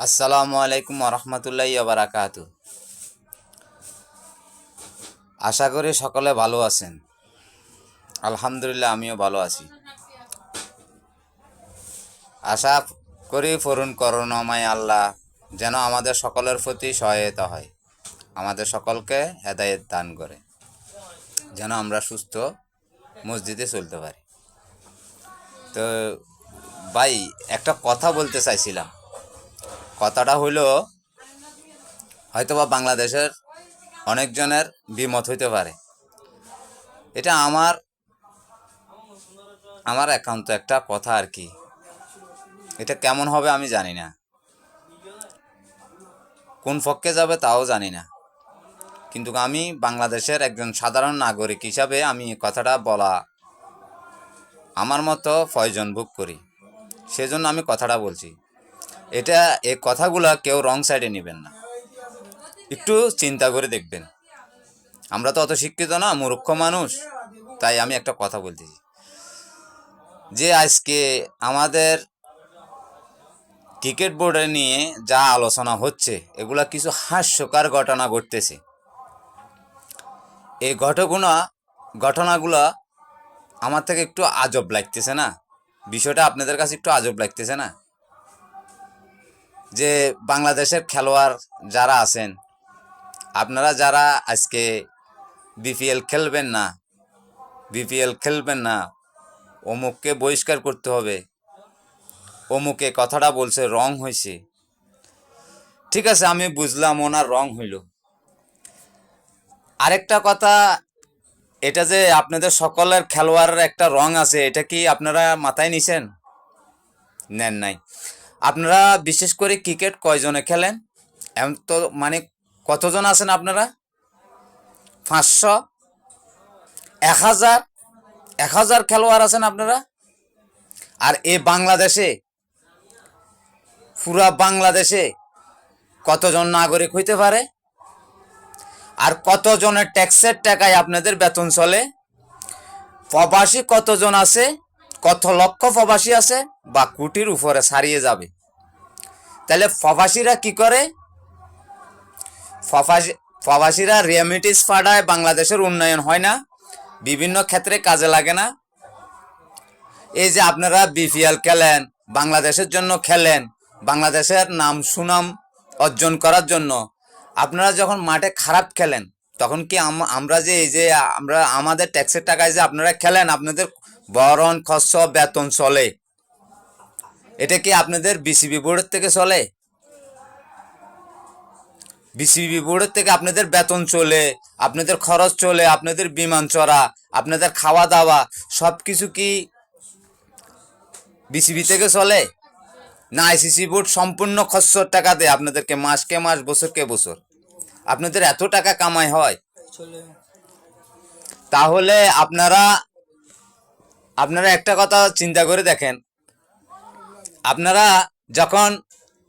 আসসালামু আলাইকুম রহমতুল্লাহি বারাকাতু। আশা করি সকলে ভালো আছেন। আলহামদুলিল্লাহ, আমিও ভালো আছি। আশা করি পূরণ করুণাময় আল্লাহ যেন আমাদের সকলের প্রতি সহায়তা হয়, আমাদের সকলকে হেদায়েত দান করে, যেন আমরা সুস্থ মসজিদে চলতে পারি। তো ভাই, একটা কথা বলতে চাইছিলাম। কথাটা হইল, হয়তোবা বাংলাদেশের অনেকজনের দ্বিমত হইতে পারে। এটা আমার আমার একান্ত একটা কথা আর কি। এটা কেমন হবে আমি জানি না, কোন পক্ষে যাবে তাও জানি না, কিন্তু আমি বাংলাদেশের একজন সাধারণ নাগরিক হিসাবে আমি কথাটা বলা আমার মতো প্রয়োজন ভোগ করি, সেজন্য আমি কথাটা বলছি। এই কথাগুলো কেউ রং সাইডে নেবেন না, একটু চিন্তা করে দেখবেন। আমরা তো অত শিক্ষিত না, মূর্খ মানুষ, তাই আমি একটা কথা বলতেছি যে আজকে আমাদের ক্রিকেট বোর্ডে নিয়ে যা আলোচনা হচ্ছে, এগুলা কিছু হাস্যকর ঘটনা ঘটতেছে। এই ঘটনাগুলো আমার থেকে একটু আজব লাগতেছে না? বিষয়টা আপনাদের কাছে একটু আজব লাগতেছে না? যে বাংলাদেশের খেলোয়াড় যারা আছেন, আপনারা যারা আজকে বিপিএল খেলবেন না, অমুককে বহিষ্কার করতে হবে, অমুকে কথাটা বলছে রং হয়েছে, ঠিক আছে, আমি বুঝলাম ওনার রং হইল। আরেকটা কথা, এটা যে আপনাদের সকলের খেলোয়াড়ের একটা রং আছে, এটা কি আপনারা মাথায় নিছেন? নেন নাই। আপনারা বিশেষ করে ক্রিকেট কয়জনে খেলেন? এমন তো মানে কতজন আছেন আপনারা? 500, 1000, 1000 খেলোয়াড় আছেন আপনারা। আর পুরা বাংলাদেশে কতজন নাগরিক হইতে পারে? আর কতজনের ট্যাক্সের টাকায় আপনাদের বেতন চলে? প্রবাসী কতজন আছে? কত লক্ষ প্রবাসী আছে? বা কোটির উপরে ছাড়িয়ে যাবে। তাহলে প্রবাসীরা কি করে? প্রবাসীরা রেমিটেন্স পাঠায়, বাংলাদেশের উন্নয়ন হয় না, বিভিন্ন ক্ষেত্রে কাজে লাগে না। এই যে আপনারা বিপিএল খেলেন, বাংলাদেশের জন্য খেলেন, বাংলাদেশের নাম সুনাম অর্জন করার জন্য, আপনারা যখন মাঠে খারাপ খেলেন, তখন কি আমরা যে এই যে আমরা আমাদের ট্যাক্সের টাকায় যে আপনারা খেলেন, আপনাদের বরণ খরচ বেতন চলে, এটা কি আপনাদের বিসিবি বোর্ডের থেকে চলে? বিসিবি বোর্ডের থেকে আপনাদের বেতন চলে, আপনাদের খরচ চলে, আপনাদের বিমান চড়া, আপনাদের খাওয়া দাওয়া সব কিছু কি বিসিবি থেকে চলে? না আইসিসি বোর্ড সম্পূর্ণ খরচর টাকা দেয় আপনাদেরকে, মাসকে মাস, বছরকে বছর? আপনাদের এত টাকা কামাই হয়? তাহলে আপনারা একটা কথা চিন্তা করে দেখেন। আপনারা যখন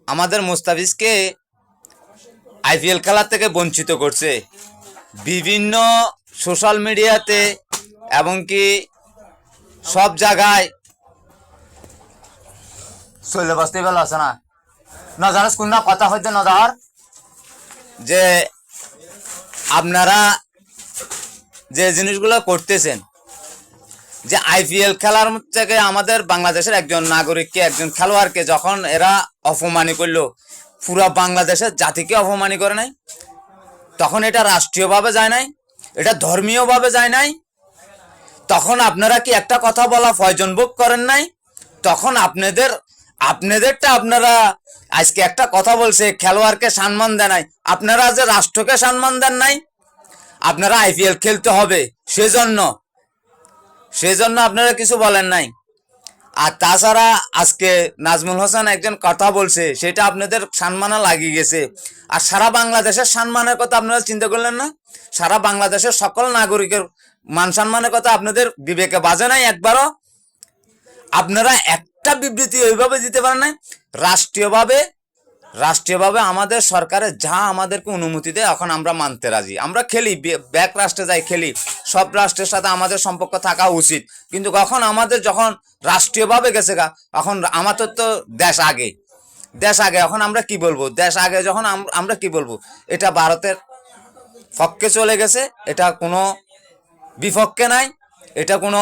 আমাদের মুস্তাফিজকে আইপিএল খেলার থেকে বঞ্চিত করছে, বিভিন্ন সোশ্যাল মিডিয়াতে এবং কি সব জায়গায় চলে বসতে ভালো আছে না, নজর কোন কথা হইতে নজর, যে আপনারা যে জিনিসগুলো করতেছেন, যে আইপিএল খেলার থেকে আমাদের বাংলাদেশের একজন নাগরিককে, একজন খেলোয়াড়কে যখন এরা অপমানি করলো, পুরা বাংলাদেশের জাতিকে অপমানি করে নাই, তখন এটা রাষ্ট্রীয়ভাবে যায় নাই, এটা ধর্মীয়ভাবে যায় নাই, তখন আপনারা কি একটা কথা বলা প্রয়োজন বোধ করেন নাই? তখন আপনাদেরটা আপনারা আজকে একটা কথা বলছে, খেলোয়াড়কে সম্মান দেন নাই, আপনারা যে রাষ্ট্রকে সম্মান দেন নাই। আপনারা আইপিএল খেলতে হবে, সেজন্য আপনারা কিছু বলেন নাই। আর তাছাড়া আজকে নাজমুল হোসেন একজন কথা বলছে, সেটা আপনাদের সম্মানে লাগিয়ে গেছে। আর সারা বাংলাদেশের সম্মানের কথা আপনারা চিন্তা করলেন না? সারা বাংলাদেশের সকল নাগরিকের মান সম্মানের কথা আপনাদের বিবেকে বাজে নাই একবারও? আপনারা একটা বিবৃতি ওইভাবে দিতে পারেন নাই। রাষ্ট্রীয়ভাবে আমাদের সরকারের যা আমাদেরকে অনুমতি দেয়, এখন আমরা মানতে রাজি, আমরা খেলি, ব্যাক রাষ্ট্রে যাই খেলি, সব রাষ্ট্রের সাথে আমাদের সম্পর্ক থাকা উচিত। কিন্তু যখন রাষ্ট্রীয়ভাবে গেছে গা, এখন আমাদের তো দেশ আগে, দেশ আগে, এখন আমরা কি বলবো, দেশ আগে যখন আমরা কি বলবো, এটা ভারতের পক্ষে চলে গেছে, এটা কোনো বিপক্ষে নাই, এটা কোনো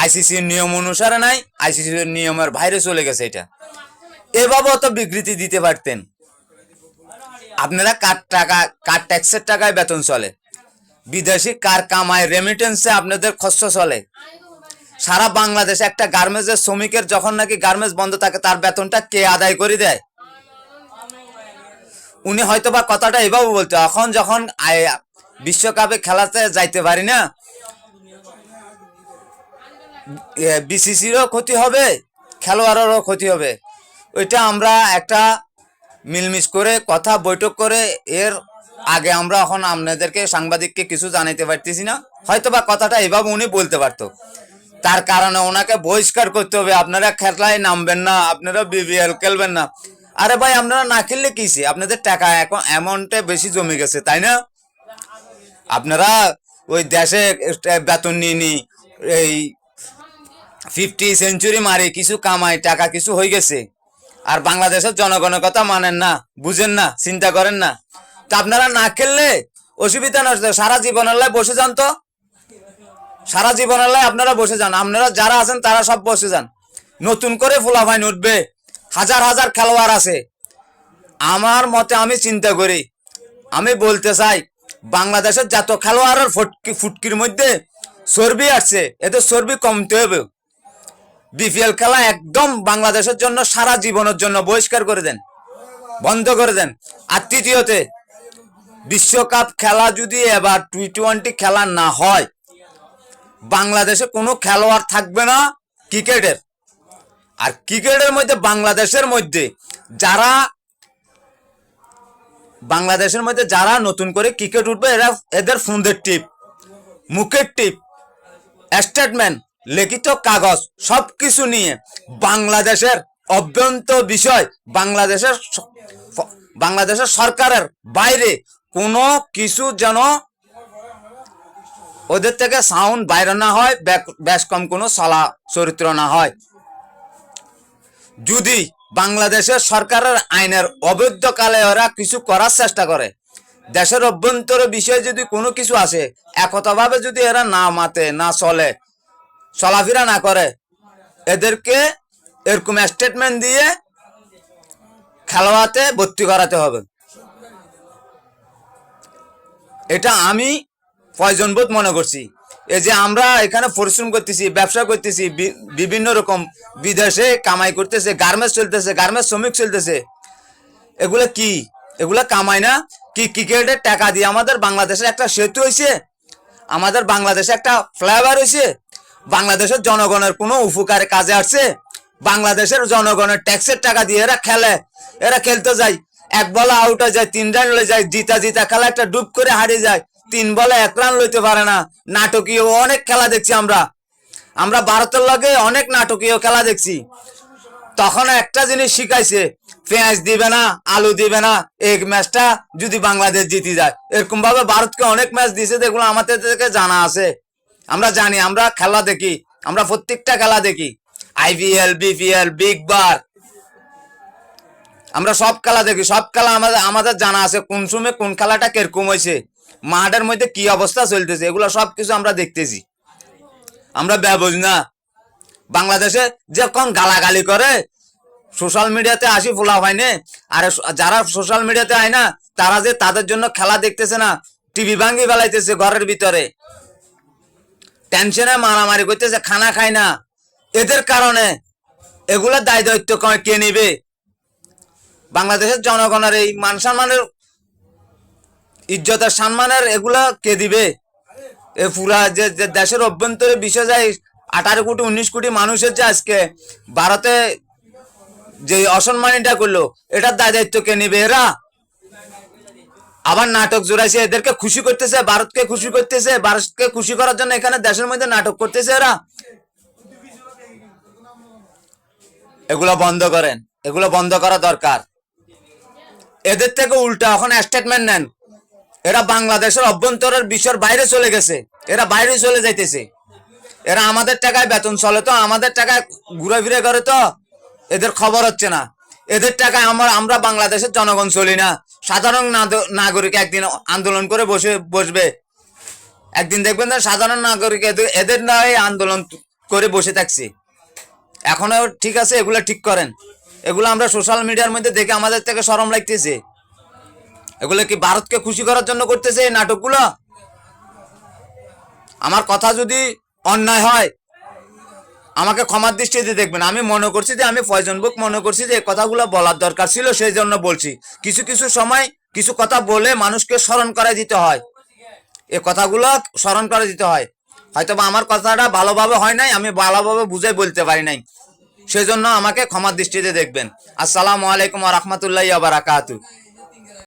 আইসিসির নিয়ম অনুসারে নাই, আইসিসির নিয়মের বাইরে চলে গেছে। এটা এভাবেও তো বিবৃতি দিতে পারতেন। আপনারা কার ট্যাক্সের টাকায় বেতন চলে, বিদেশি কার কামায় রেমিটেন্সে আপনাদের খরচ চলে। সারা বাংলাদেশে একটা গার্মেন্টসের শ্রমিকের যখন নাকি গার্মেন্টস বন্ধ থাকে তার বেতনটা কে আদায় করে দেয়? উনি হয়তো বা কথাটা এভাবে বলতো, এখন যখন বিশ্বকাপে খেলাতে যাইতে পারি না, বিসিসিরও ক্ষতি হবে, খেলোয়াড়েরও ক্ষতি হবে। ওইটা আমরা একটা মিলমিশ করে কথা বৈঠক করে, এর আগে আমরা এখন আপনাদেরকে সাংবাদিককে কিছু জানাইতে পারতেছি না, হয়তো বা কথাটা এভাবে উনি বলতে পারতো। তার কারণে ওনাকে বহিষ্কার করতে হবে, আপনারা খেলায় নামবেন না, আপনারা বিপিএল খেলবেন না। আরে ভাই, আপনারা না খেললে কিসে, আপনাদের টাকা এখন অ্যামাউন্টে বেশি জমে গেছে, তাই না? আপনারা ওই দেশে বেতন নিয়ে এই 50 সেঞ্চুরি মারি কিছু কামাই, টাকা কিছু হয়ে গেছে, আর বাংলাদেশের জনগণের কথা মানেন না, বুঝেন না, চিন্তা করেন না। তা আপনারা না খেললে অসুবিধা নষ্ট, সারা জীবনের লাই বসে যান, তো সারা জীবনের লাই আপনারা বসে যান, আপনারা যারা আছেন তারা সব বসে যান। নতুন করে ফুলাফাইন উঠবে, হাজার হাজার খেলোয়াড় আছে। আমার মতে আমি চিন্তা করি, আমি বলতে চাই, বাংলাদেশের যত খেলোয়াড়ের ফুটকির মধ্যে চর্বি আসছে, এতে চর্বি কমতে হবে। বিপিএল খেলা একদম বাংলাদেশের জন্য সারা জীবনের জন্য বহিষ্কার করে দেন, বন্ধ করে দেন। আর তৃতীয়তে, বিশ্বকাপ খেলা যদি এবার টি-20 খেলা না হয়, বাংলাদেশে কোনো খেলোয়াড় থাকবে না ক্রিকেটের। আর ক্রিকেটের মধ্যে বাংলাদেশের মধ্যে যারা নতুন করে ক্রিকেট উঠবে, এদের ফোনের টিপ, মুখের টিপ, স্টেটমেন্ট, লিখিত কাগজ সবকিছু নিয়ে বাংলাদেশের অভ্যন্তর বিষয়, বাংলাদেশের সরকারের বাইরে কোনো কিছু যেন ওদের থেকে সাউন্ড বাইরে না হয়, বেশ কম কোনো চলা চরিত্র না হয়। যদি বাংলাদেশের সরকারের আইনের অবৈধ কালে ওরা কিছু করার চেষ্টা করে, দেশের অভ্যন্তর বিষয়ে যদি কোনো কিছু আসে, একতাভাবে যদি এরা না মাতে, না চলে, চলাফেরা না করে, এদেরকে এরকম স্টেটমেন্ট দিয়ে খেলোয়াড়ে ভর্তি করাতে হবে। এটা আমি প্রয়োজনবোধ মনে করছি। এই যে আমরা এখানে পরিশ্রম করতেছি, ব্যবসা করতেছি, বিভিন্ন রকম বিদেশে কামাই করতেছে, গার্মেন্টস চলতেছে, গার্মেন্টস শ্রমিক চলতেছে, এগুলা কি? এগুলা কামাই না কি? ক্রিকেটের টাকা দিয়ে আমাদের বাংলাদেশের একটা সেতু হয়েছে, আমাদের বাংলাদেশে একটা ফ্লাইওভার হয়েছে, বাংলাদেশের জনগণের কোনো উপকারে কাজে আসছে? বাংলাদেশের জনগণের ট্যাক্সের টাকা দিয়ে এরা খেলে, এরা খেলতে যায়, 1 বলে আউট হয়ে যায়, 3 রান লয়ে যায়, জিতা খেলা একটা ডুব করে হারিয়ে যায়, 3 বলে 1 রান লইতে পারে না। নাটকীয় অনেক খেলা দেখছি আমরা ভারতের লগে অনেক নাটকীয় খেলা দেখছি। তখন একটা জিনিস শিখাইছে, পেঁয়াজ দিবে না, আলু দিবে না, এই ম্যাচটা যদি বাংলাদেশ জিতে যায়। এরকম ভাবে ভারতকে অনেক ম্যাচ দিয়েছে, যেগুলো আমাদের থেকে জানা আছে, আমরা জানি, আমরা খেলা দেখি, আমরা প্রত্যেকটা খেলা দেখি, আইপিএল, বিপিএল, বিগ বার, আমরা সব খেলা দেখি, সব খেলা আমাদের জানা আছে, কোন সময় কোন খেলাটা কিরকম হয়েছে, মাঠের মধ্যে কি অবস্থা চলতেছে, এগুলো সবকিছু আমরা দেখতেছি। আমরা ব্যবজ না। বাংলাদেশে যখন গালাগালি করে সোশ্যাল মিডিয়াতে আসি ফোলা হয়নি, আর যারা সোশ্যাল মিডিয়াতে আয় না, তারা যে তাদের জন্য খেলা দেখতেছে না, টিভি ভাঙ্গি ফেলাইতেছে ঘরের ভিতরে, টেনশনে মারামারি করতেছে, খানা খায় না, এদের কারণে এগুলা দায় দায়িত্ব কে নিবে? বাংলাদেশের জনগণের এই মান সম্মানের, ইজ্জতের সম্মানের এগুলা কে দিবে? এ পুরা যে দেশের অভ্যন্তরে বিষয় যায়, 18 কোটি 19 কোটি মানুষের যে আজকে ভারতে যে অসম্মানিটা করলো, এটার দায় দায়িত্ব কে নিবে? এরা আবার নাটক জোড়াইছে, এদেরকে খুশি করতেছে, ভারতকে খুশি করতেছে, ভারতকে খুশি করার জন্য এখানে দেশের মধ্যে নাটক করতেছে এরা। এগুলো বন্ধ করেন, এগুলো বন্ধ করা দরকার। এদের থেকে উল্টা এখন স্টেটমেন্ট নেন, এরা বাংলাদেশের অভ্যন্তরের বিষয়ের বাইরে চলে গেছে, এরা বাইরে চলে যাইতেছে, এরা আমাদের টাকায় বেতন চলে, তো আমাদের টাকায় ঘুরে ফিরে করে, তো এদের খবর হচ্ছে না। এদের টাকায় আমরা বাংলাদেশের জনগণ চলি না। সাধারণ নাগরিক একদিন আন্দোলন করে বসবে, একদিন দেখবেন না সাধারণ নাগরিক এদের নয় আন্দোলন করে বসে থাকছে। এখনো ঠিক আছে, এগুলো ঠিক করেন। এগুলো আমরা সোশ্যাল মিডিয়ার মধ্যে দেখে আমাদের থেকে শরম লাগতেছে। এগুলো কি ভারতকে খুশি করার জন্য করতেছে এই নাটকগুলো? আমার কথা যদি অন্যায় হয় আমাকে ক্ষমার দৃষ্টিতে দেখবেন। আমি মনে করছি যে আমি ফয়জন বুক মনে করছি যে এই কথাগুলো বলার দরকার ছিল, সেই জন্য বলছি। কিছু কিছু সময় কিছু কথা বলে মানুষকে স্মরণ করে দিতে হয়, এই কথাগুলো স্মরণ করে দিতে হয়। হয়তো বা আমার কথাটা ভালোভাবে হয় নাই, আমি ভালোভাবে বুঝে বলতে পারি নাই, সেই জন্য আমাকে ক্ষমার দৃষ্টিতে দেখবেন। আসসালামু আলাইকুম ওয়া রাহমাতুল্লাহি ওয়া বারাকাতুহু।